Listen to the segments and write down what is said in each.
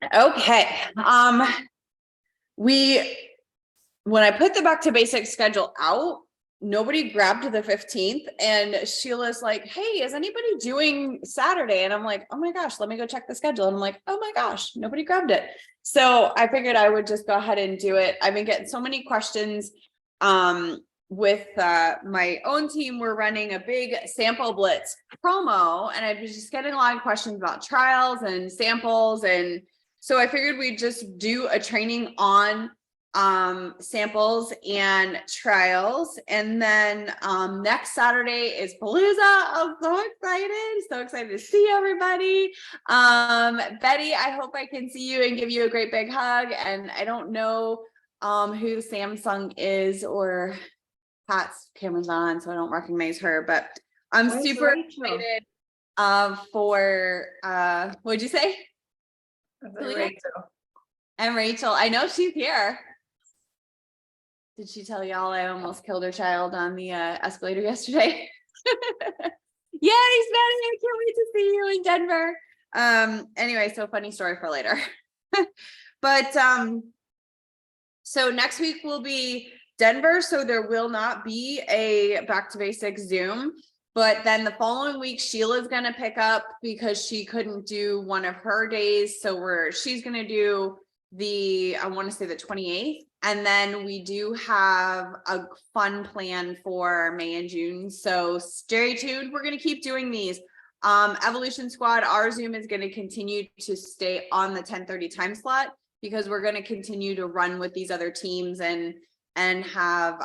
Okay. We when I put the back to basics schedule out, nobody grabbed the 15th, and Sheila's like, "Hey, is anybody doing Saturday?" And I'm like, "Oh my gosh, let me go check the schedule." And I'm like, "Oh my gosh, nobody grabbed it." So I figured I would just go ahead and do it. I've been getting so many questions. With my own team, we're running a big sample blitz promo, and I've been just getting a lot of questions about trials and samples. And so I figured we'd just do a training on samples and trials. And then next Saturday is Palooza. I'm so excited to see everybody. Betty, I hope I can see you and give you a great big hug. And I don't know who Samsung is, or Pat's camera's on, so I don't recognize her, but I'm super excited for what'd you say? Rachel. And Rachel, I know she's here. Did she tell y'all I almost killed her child on the escalator yesterday? Yay, Spenny, I can't wait to see you in Denver. Anyway, so funny story for later. But so next week will be Denver, so there will not be a back to basics Zoom. But then the following week, Sheila's going to pick up because she couldn't do one of her days. So she's going to do I want to say the 28th. And then we do have a fun plan for May and June. So stay tuned. We're going to keep doing these. Evolution Squad, our Zoom is going to continue to stay on the 10:30 time slot, because we're going to continue to run with these other teams and have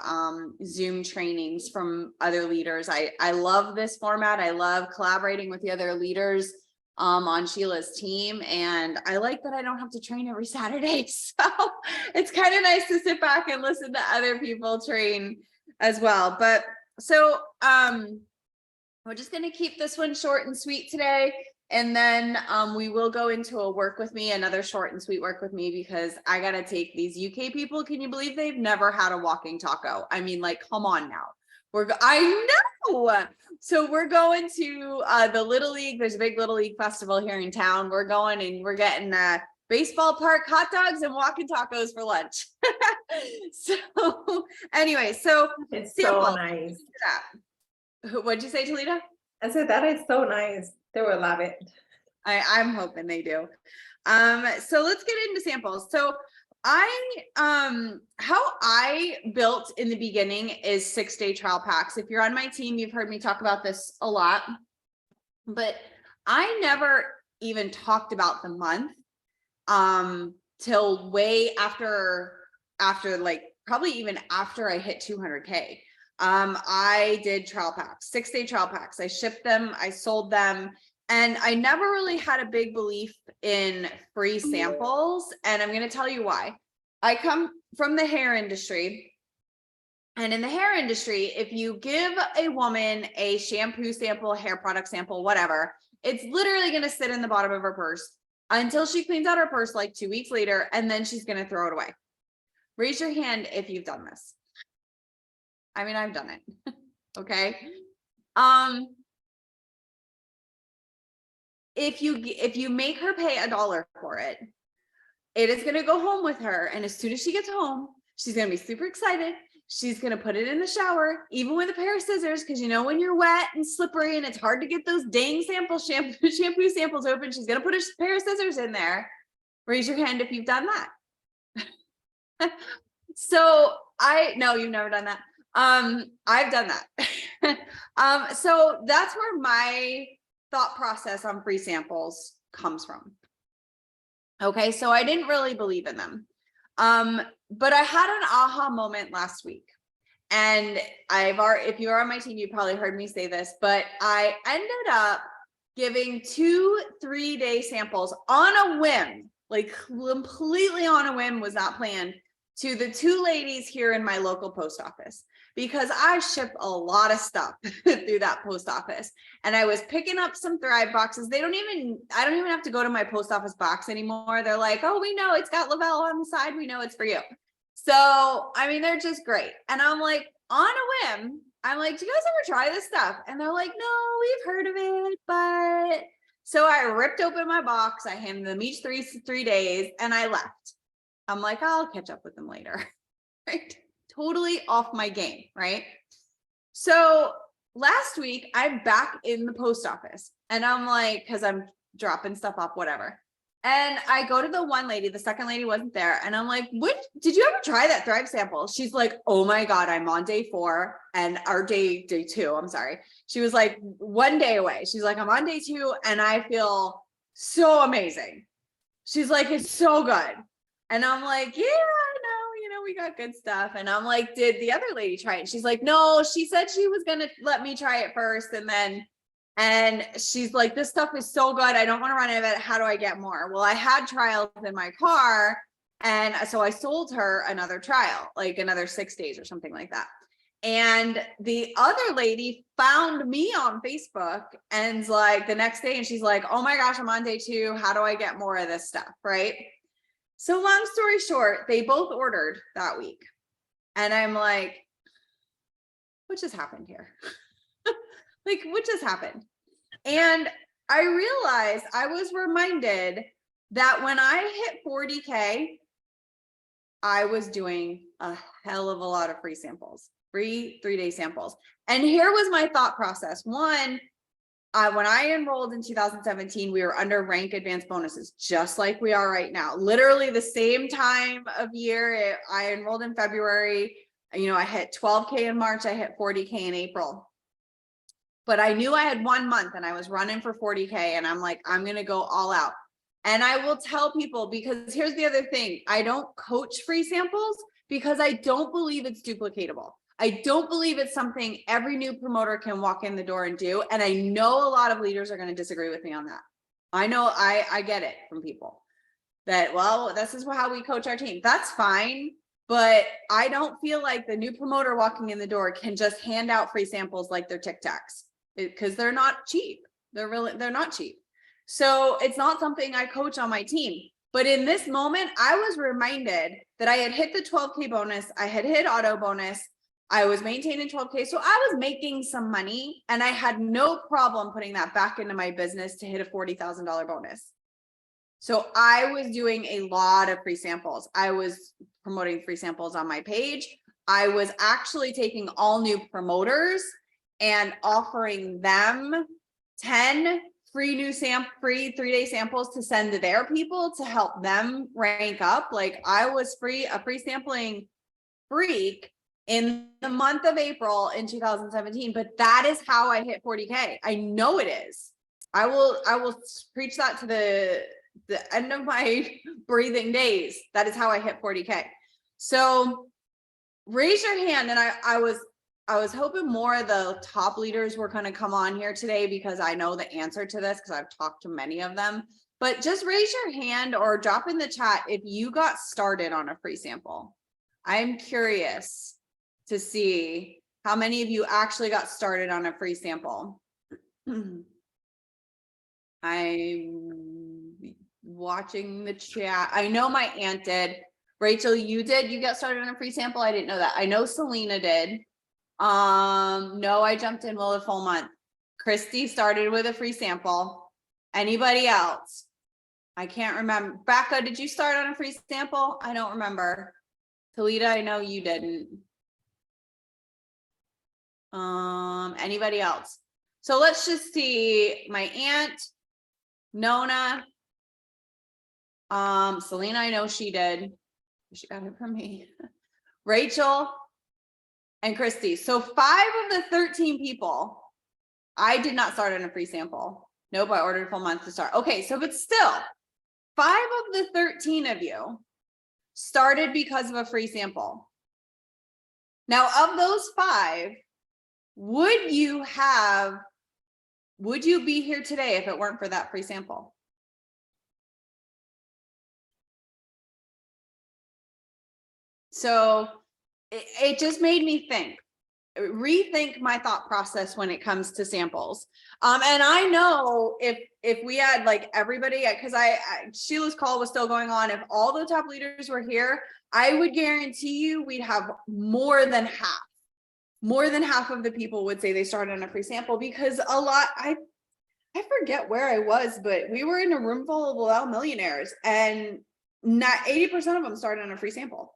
Zoom trainings from other leaders. I love this format. I love collaborating with the other leaders on Sheila's team. And I like that I don't have to train every Saturday. So it's kind of nice to sit back and listen to other people train as well. But so we're just going to keep this one short and sweet today. And then we will go into a work with me, another short and sweet work with me, because I got to take these UK people. Can you believe they've never had a walking taco? I mean, like, come on now. I know. So we're going to the Little League. There's a big Little League festival here in town. We're going and we're getting baseball park hot dogs and walking tacos for lunch. So anyway, so it's so nice. What'd you say, Talita? I said that is so nice. They will love it. I'm hoping they do. So let's get into samples. So how I built in the beginning is 6-day trial packs. If you're on my team, you've heard me talk about this a lot, but I never even talked about the month till way after like probably even after I hit 200K. I did trial packs, 6-day trial packs. I shipped them, I sold them. And I never really had a big belief in free samples. And I'm going to tell you why. I come from the hair industry. And in the hair industry, if you give a woman a shampoo sample, hair product sample, whatever, it's literally going to sit in the bottom of her purse until she cleans out her purse like 2 weeks later, and then she's going to throw it away. Raise your hand if you've done this. I mean, I've done it. Okay. If you make her pay $1 for it, it is going to go home with her. And as soon as she gets home, she's going to be super excited. She's going to put it in the shower, even with a pair of scissors, because you know, when you're wet and slippery and it's hard to get those dang shampoo samples open, she's going to put a pair of scissors in there. Raise your hand if you've done that. So no, you've never done that. I've done that. So that's where my thought process on free samples comes from. Okay, so I didn't really believe in them. But I had an aha moment last week. And if you are on my team, you probably heard me say this, but I ended up giving 2 3-day samples on a whim, like completely on a whim, was not planned, to the 2 ladies here in my local post office, because I ship a lot of stuff through that post office. And I was picking up some Thrive boxes. I don't even have to go to my post office box anymore. They're like, oh, we know it's got Lavelle on the side. We know it's for you. So, I mean, they're just great. And I'm like, on a whim, I'm like, do you guys ever try this stuff? And they're like, no, we've heard of it, but So I ripped open my box. I handed them each 3 days and I left. I'm like, I'll catch up with them later. Right? Totally off my game. Right? So last week I'm back in the post office and I'm like, cause I'm dropping stuff off, whatever. And I go to the one lady, the second lady wasn't there. And I'm like, what, did you ever try that Thrive sample? She's like, oh my God, I'm on day 4 and our day 2. I'm sorry. She was like 1 day away. She's like, I'm on day 2 and I feel so amazing. She's like, it's so good. And I'm like, yeah, I know, we got good stuff. And I'm like, did the other lady try it? And she's like, no, she said she was going to let me try it first. And she's like, this stuff is so good. I don't want to run out of it. How do I get more? Well, I had trials in my car. And so I sold her another trial, like another 6 days or something like that. And the other lady found me on Facebook and like the next day, and she's like, oh my gosh, I'm on day 2. How do I get more of this stuff? Right. So long story short, they both ordered that week. And I'm like, what just happened here? Like, what just happened? And I realized I was reminded that when I hit 40K, I was doing a hell of a lot of free samples, free 3-day samples. And here was my thought process. One, when I enrolled in 2017, we were under rank advanced bonuses, just like we are right now. Literally the same time of year. I enrolled in February. I hit 12K in March. I hit 40K in April. But I knew I had 1 month and I was running for 40K and I'm like, I'm going to go all out. And I will tell people, because here's the other thing. I don't coach free samples because I don't believe it's duplicatable. I don't believe it's something every new promoter can walk in the door and do. And I know a lot of leaders are going to disagree with me on that. I know I get it from people that, well, this is how we coach our team. That's fine. But I don't feel like the new promoter walking in the door can just hand out free samples like they're Tic Tacs, because they're not cheap. They're not cheap. So it's not something I coach on my team. But in this moment, I was reminded that I had hit the 12K bonus. I had hit auto bonus. I was maintaining 12K. So I was making some money and I had no problem putting that back into my business to hit a $40,000 bonus. So I was doing a lot of free samples. I was promoting free samples on my page. I was actually taking all new promoters and offering them 10 free 3-day samples to send to their people to help them rank up. Like, I was a free sampling freak in the month of April in 2017, but that is how I hit 40K. I know it is. I will preach that to the end of my breathing days. That is how I hit 40K. So raise your hand. And I was hoping more of the top leaders were going to come on here today, because I know the answer to this, because I've talked to many of them. But just raise your hand or drop in the chat if you got started on a free sample. I'm curious to see how many of you actually got started on a free sample. I'm watching the chat. I know my aunt did. Rachel, you did? You got started on a free sample? I didn't know that. I know Selena did. No, I jumped in with a full month. Christy started with a free sample. Anybody else? I can't remember. Becca, did you start on a free sample? I don't remember. Talita, I know you didn't. Anybody else? So let's just see. My aunt, Nona, Selena, I know she did. She got it from me. Rachel and Christy. So 5 of the 13 people, I did not start on a free sample. Nope, I ordered a full month to start. Okay, so but still, 5 of the 13 of you started because of a free sample. Now, of those 5, would you be here today if it weren't for that free sample? So it just made me rethink my thought process when it comes to samples. And I know if we had like everybody, because Sheila's call was still going on, if all the top leaders were here, I would guarantee you we'd have more than half of the people would say they started on a free sample, because a lot, I forget where I was, but we were in a room full of Lavelle millionaires and not 80% of them started on a free sample.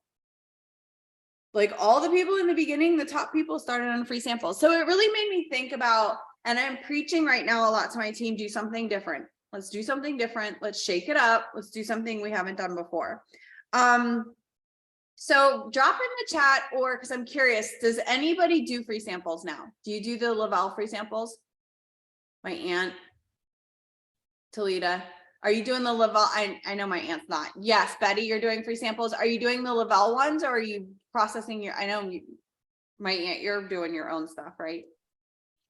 Like all the people in the beginning, the top people started on a free sample. So it really made me think about, and I'm preaching right now a lot to my team, do something different. Let's do something different. Let's shake it up. Let's do something we haven't done before. So drop in the chat, or because I'm curious, does anybody do free samples now? Do you do the Lavelle free samples? My aunt, Talita, are you doing the Lavelle? I know my aunt's not. Yes, Betty, you're doing free samples. Are you doing the Lavelle ones, or are you processing your, I know you, my aunt, you're doing your own stuff, right?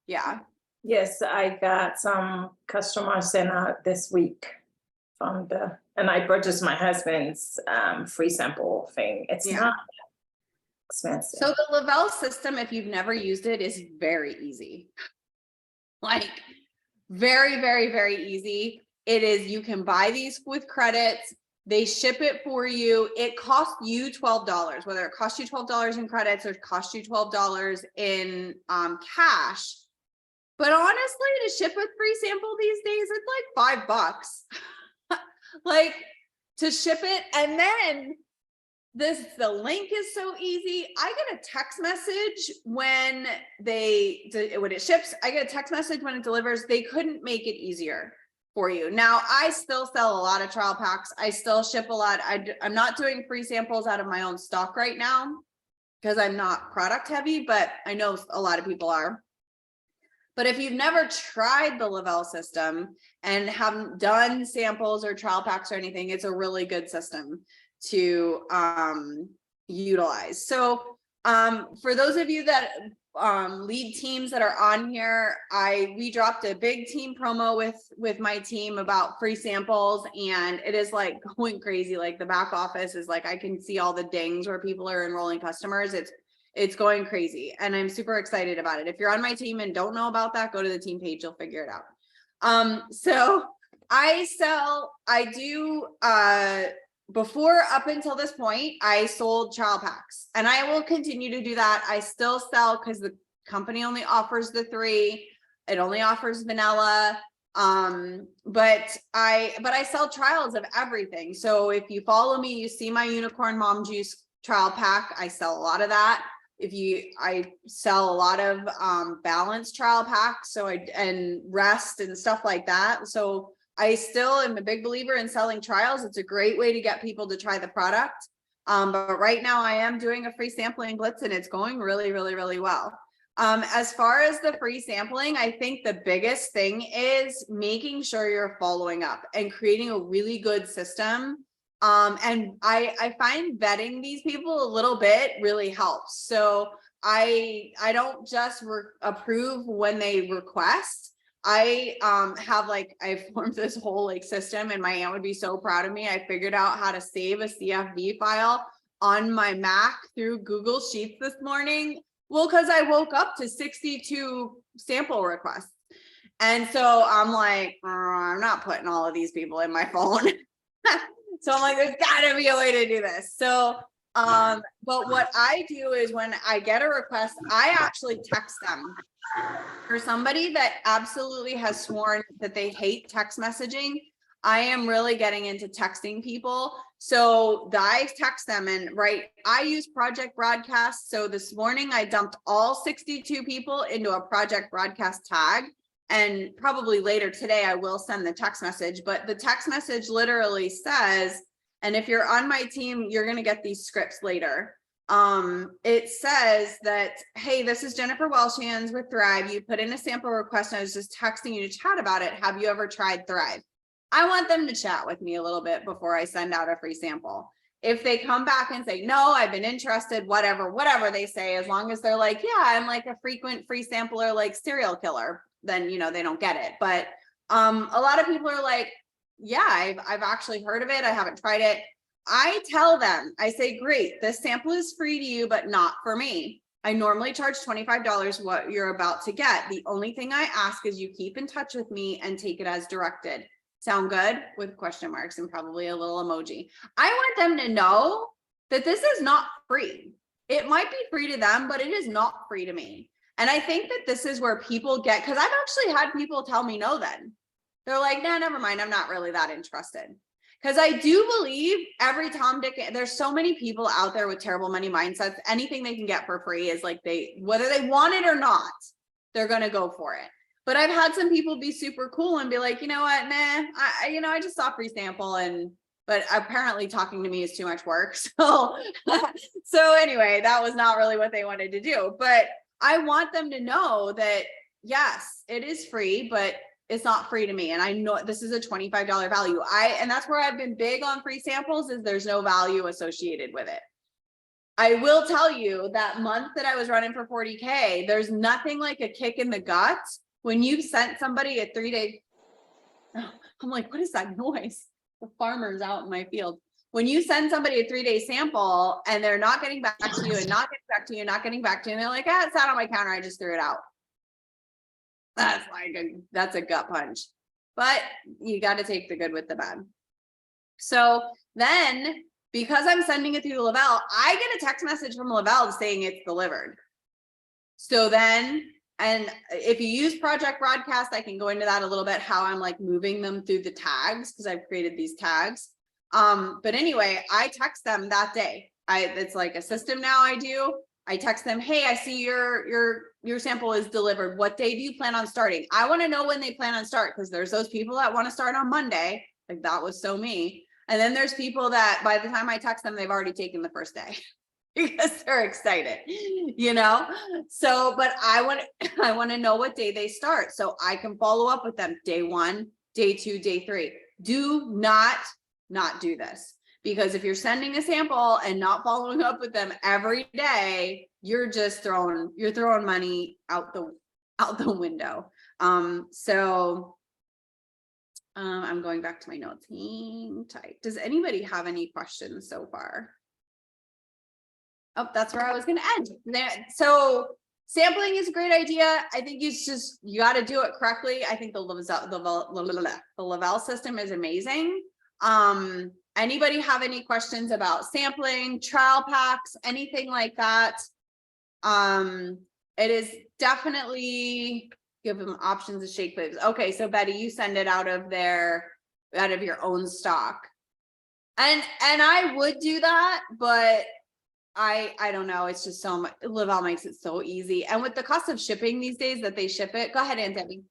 Yeah. Yes, I got some customers sent out this week from and I purchased my husband's free sample thing. It's Yeah. not expensive. So the Lavelle system, if you've never used it, is very easy. Like very, very, very easy. It is, you can buy these with credits. They ship it for you. It costs you $12, whether it costs you $12 in credits or costs you $12 in cash. But honestly, to ship a free sample these days, it's like $5. Like to ship it. And then the link is so easy. I get a text message when it ships. I get a text message when it delivers. They couldn't make it easier for you. Now, I still sell a lot of trial packs. I still ship a lot. I'm not doing free samples out of my own stock right now because I'm not product heavy, but I know a lot of people are. But if you've never tried the Lavelle system and haven't done samples or trial packs or anything, it's a really good system to utilize. So for those of you that lead teams that are on here, we dropped a big team promo with my team about free samples, and it is like going crazy. Like the back office is like, I can see all the dings where people are enrolling customers. It's going crazy, and I'm super excited about it. If you're on my team and don't know about that, go to the team page, you'll figure it out. So before, up until this point, I sold trial packs, and I will continue to do that. I still sell because the company only offers the 3. It only offers vanilla. But I sell trials of everything. So if you follow me, you see my unicorn mom juice trial pack. I sell a lot of that. I sell a lot of balanced trial packs, and rest and stuff like that. So I still am a big believer in selling trials. It's a great way to get people to try the product. But right now I am doing a free sampling blitz, and it's going really, really, really well. As far as the free sampling, I think the biggest thing is making sure you're following up and creating a really good system. And I find vetting these people a little bit really helps. So I don't just approve when they request. I formed this whole system, and my aunt would be so proud of me. I figured out how to save a CSV file on my Mac through Google Sheets this morning. Well, because I woke up to 62 sample requests. And so I'm like, I'm not putting all of these people in my phone. So I'm like, there's gotta be a way to do this. So, but what I do is when I get a request, I actually text them. For somebody that absolutely has sworn that they hate text messaging, I am really getting into texting people. So I text them, and I use Project Broadcast. So this morning I dumped all 62 people into a Project Broadcast tag. And probably later today, I will send the text message, but the text message literally says, and if you're on my team, you're going to get these scripts later. It says that, hey, this is Jennifer Welshans with Thrive. You put in a sample request, and I was just texting you to chat about it. Have you ever tried Thrive? I want them to chat with me a little bit before I send out a free sample. If they come back and say, no, I've been interested, whatever they say, as long as they're like, yeah, I'm like a frequent free sampler, like serial killer, then, they don't get it. But a lot of people are like, yeah, I've actually heard of it. I haven't tried it. I tell them, I say, great, this sample is free to you, but not for me. I normally charge $25 what you're about to get. The only thing I ask is you keep in touch with me and take it as directed. Sound good? With question marks and probably a little emoji. I want them to know that this is not free. It might be free to them, but it is not free to me. And I think that this is where people get, because I've actually had people tell me no then. They're like, nah, never mind. I'm not really that interested. Because I do believe every Tom, Dick, there's so many people out there with terrible money mindsets. Anything they can get for free is like whether they want it or not, they're going to go for it. But I've had some people be super cool and be like, you know what, nah, I just saw free sample but apparently talking to me is too much work. So, so anyway, that was not really what they wanted to do. But I want them to know that, yes, it is free, but it's not free to me. And I know this is a $25 value. And that's where I've been big on free samples is there's no value associated with it. I will tell you that month that I was running for 40K, there's nothing like a kick in the gut when you've sent somebody a 3-day. I'm like, what is that noise? The farmer's out in my field. When you send somebody a 3-day sample and they're not getting back to you and not getting back to you, not getting back to you, and they're like, it sat on my counter, I just threw it out. That's a gut punch, but you got to take the good with the bad. So then, because I'm sending it through Lavelle, I get a text message from Lavelle saying it's delivered. So then, and if you use Project Broadcast, I can go into that a little bit, how I'm like moving them through the tags, because I've created these tags. But anyway, I text them that day. It's like a system now I do. I text them, hey, I see your sample is delivered. What day do you plan on starting? I want to know when they plan on start, because there's those people that want to start on Monday. Like that was so me. And then there's people that by the time I text them, they've already taken the first day because they're excited, you know? So, but I want to know what day they start so I can follow up with them day 1, day 2, day 3. Do not do this. Because if you're sending a sample and not following up with them every day, you're just throwing money out the window. I'm going back to my notes. Hang tight. Does anybody have any questions so far? Oh, that's where I was going to end. So sampling is a great idea. I think you got to do it correctly. I think the Lavelle system is amazing. Anybody have any questions about sampling, trial packs, anything like that? It is definitely give them options of shake flavors. Okay, so Betty, you send it out of your own stock. And I would do that, but I don't know. It's just so much. Lavelle makes it so easy. And with the cost of shipping these days that they ship it, go ahead, Aunt Debbie.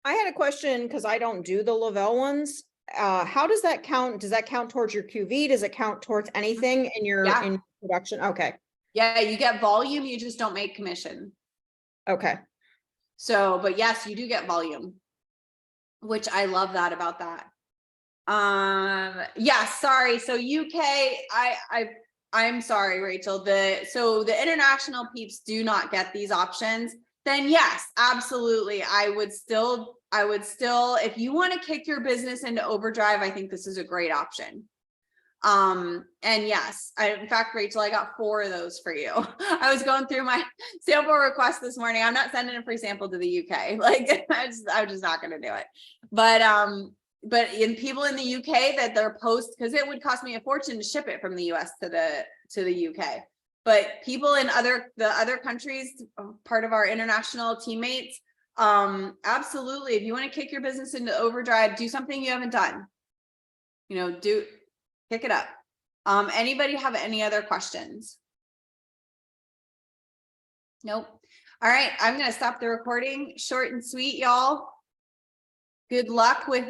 I had a question because I don't do the Lavelle ones. How does that count? Does that count towards your QV? Does it count towards anything in your in production? Okay. Yeah, you get volume, you just don't make commission. Okay. So, but yes, you do get volume, which I love that about that. Yeah, sorry. So UK, I'm sorry, Rachel. So the international peeps do not get these options. Then yes, absolutely. I would still, if you want to kick your business into overdrive, I think this is a great option. And yes, in fact, Rachel, I got 4 of those for you. I was going through my sample request this morning. I'm not sending a free sample to the UK. Like I'm just not going to do it. But in people in the UK that they're because it would cost me a fortune to ship it from the US to the UK. But people in the other countries, part of our international teammates, absolutely. If you want to kick your business into overdrive, do something you haven't done. Pick it up. Anybody have any other questions? Nope. All right, I'm going to stop the recording. Short and sweet, y'all. Good luck with